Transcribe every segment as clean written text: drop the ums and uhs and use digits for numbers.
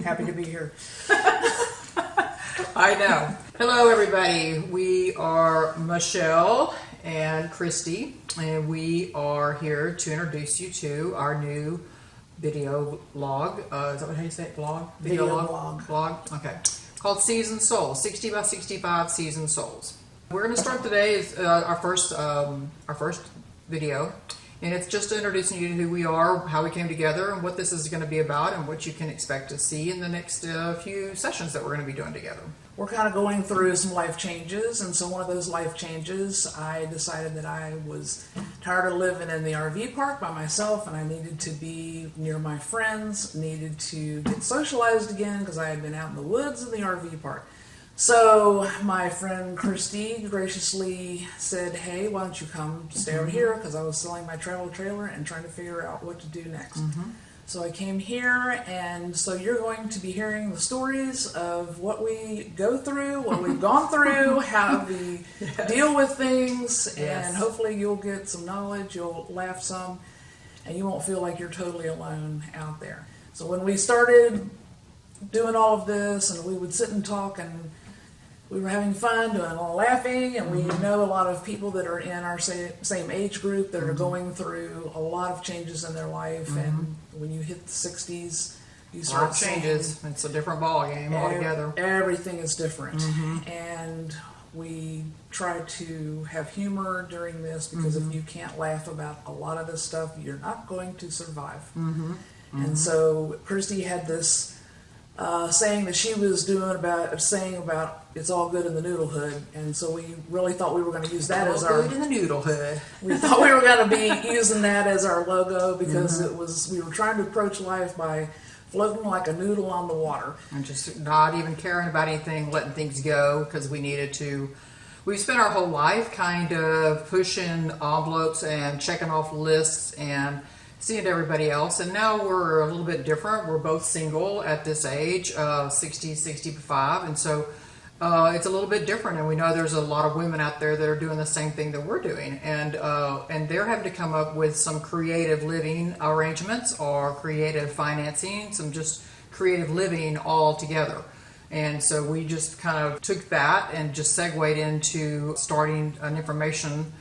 Happy to be here. I know. Hello, everybody. We are Michelle and Christie, and we are here to introduce you to our new video vlog. Is that how you say it? Vlog? Video vlog. Vlog? Okay. Called Seasoned Souls. 60 by 65 Seasoned Souls. We're going to start today is our first video. And it's just introducing you to who we are, how we came together, and what this is going to be about, and what you can expect to see in the next few sessions that we're going to be doing together. We're kind of going through some life changes, and so one of those life changes, I decided that I was tired of living in the RV park by myself, and I needed to be near my friends, needed to get socialized again because I had been out in the woods in the RV park. So my friend Christie graciously said, hey, why don't you come stay over here, because I was selling my travel trailer and trying to figure out what to do next. So I came here, and so you're going to be hearing the stories of what we go through, what we've gone through, how we deal with things, and hopefully you'll get some knowledge, you'll laugh some, and you won't feel like you're totally alone out there. So when we started doing all of this, and we would sit and talk, and we were having fun, doing a lot of laughing, and we know a lot of people that are in our same age group that are going through a lot of changes in their life, and when you hit the 60s, you start seeing changes. It's a different ball game altogether. Everything is different, and we try to have humor during this, because if you can't laugh about a lot of this stuff, you're not going to survive. And so Christy had this saying that she was saying about it's all good in the noodle hood, and so we really thought we were going to use that as our good in the noodle hood. We thought we were going to be using that as our logo, because we were trying to approach life by floating like a noodle on the water, And just not even caring about anything, letting things go, because we needed to. We've spent our whole life kind of pushing envelopes and checking off lists and seeing everybody else, and now we're a little bit different. We're both single at this age, 60, 65, and so it's a little bit different, and we know there's a lot of women out there that are doing the same thing that we're doing, and they're having to come up with some creative living arrangements or creative financing, some just creative living all together. And so we just kind of took that and just segued into starting an information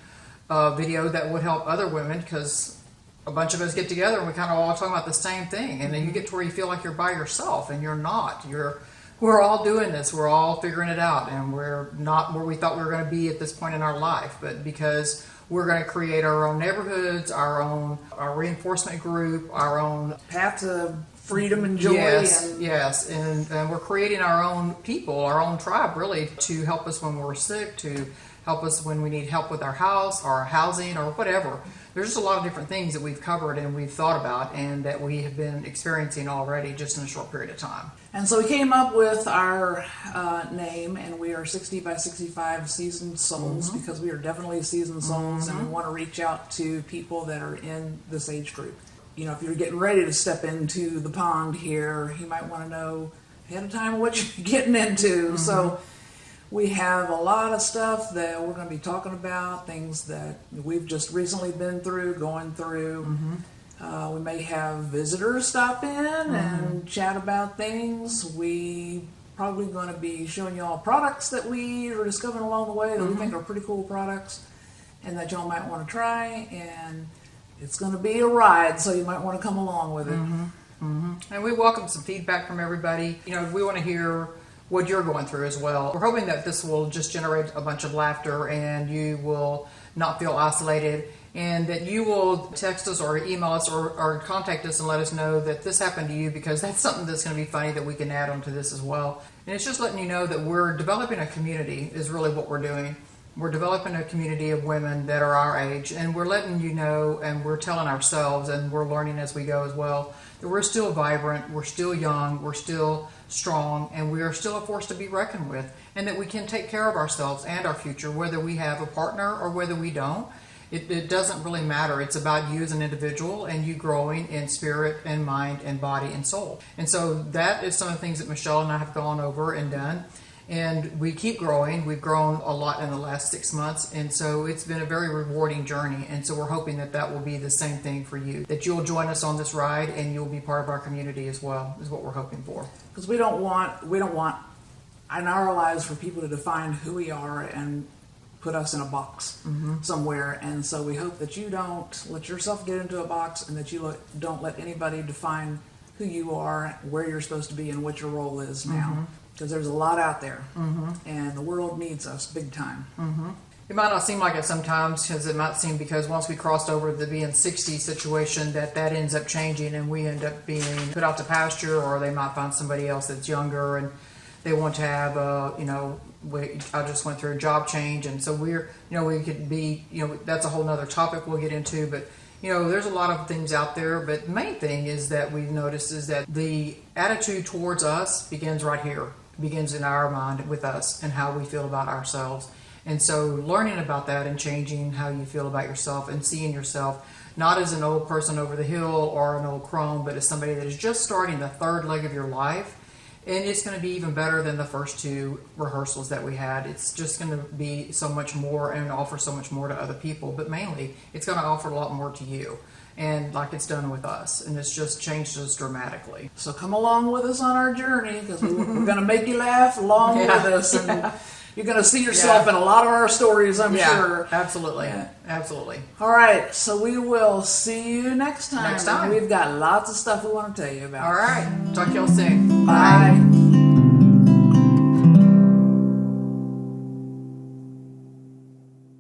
video that would help other women, because a bunch of us get together and we kind of all talking about the same thing, and then you get to where you feel like you're by yourself, and you're not. We're all doing this. We're all figuring it out, and we're not where we thought we were going to be at this point in our life. But because we're going to create our own neighborhoods, our reinforcement group, our own path to freedom and joy. Yes, and we're creating our own people, our own tribe, really, to help us when we're sick, to help us when we need help with our house, our housing, or whatever. There's just a lot of different things that we've covered and we've thought about, and that we have been experiencing already just in a short period of time. And so we came up with our name, and we are 60 by 65 Seasoned Souls, because we are definitely seasoned souls, and we want to reach out to people that are in this age group. You know, if you're getting ready to step into the pond here, you might want to know ahead of time what you're getting into. So we have a lot of stuff that we're going to be talking about, things that we've just recently been through, going through. We may have visitors stop in and chat about things. We probably going to be showing y'all products that we are discovering along the way that we think are pretty cool products and that y'all might want to try. And it's going to be a ride, so you might want to come along with it. And we welcome some feedback from everybody. You know, we want to hear what you're going through as well. We're hoping that this will just generate a bunch of laughter, and you will not feel isolated, and that you will text us or email us or contact us and let us know that this happened to you, because that's something that's going to be funny that we can add onto this as well. And it's just letting you know that we're developing a community is really what we're doing. We're developing a community of women that are our age, and we're letting you know, and we're telling ourselves, and we're learning as we go as well, that we're still vibrant, we're still young, we're still strong, and we are still a force to be reckoned with, and that we can take care of ourselves and our future, whether we have a partner or whether we don't. It doesn't really matter. It's about you as an individual and you growing in spirit and mind and body and soul. And so that is some of the things that Michelle and I have gone over and done. And we keep growing. We've grown a lot in the last 6 months. And so it's been a very rewarding journey. And so we're hoping that that will be the same thing for you, that you'll join us on this ride and you'll be part of our community as well, is what we're hoping for. Because we don't want in our lives for people to define who we are and put us in a box somewhere. And so we hope that you don't let yourself get into a box, and that you don't let anybody define who you are, where you're supposed to be, and what your role is now. Because there's a lot out there, and the world needs us big time. It might not seem like it sometimes, because it might seem, because once we crossed over the being 60 situation, that ends up changing and we end up being put out to pasture, or they might find somebody else that's younger and they want to have I just went through a job change, and so we could be, that's a whole nother topic we'll get into, but there's a lot of things out there. But the main thing is that we've noticed is that the attitude towards us begins right here, begins in our mind with us and how we feel about ourselves. And so learning about that and changing how you feel about yourself and seeing yourself not as an old person over the hill or an old crone, but as somebody that is just starting the third leg of your life. And it's going to be even better than the first 2 rehearsals that we had. It's just going to be so much more and offer so much more to other people. But mainly, it's going to offer a lot more to you. And like it's done with us. And it's just changed us dramatically. So come along with us on our journey, because we're going to make you laugh along with us. And you're going to see yourself in a lot of our stories, I'm sure. Absolutely. Yeah. Absolutely. All right. So we will see you next time. Next time. We've got lots of stuff we want to tell you about. All right. Talk to y'all soon. Bye.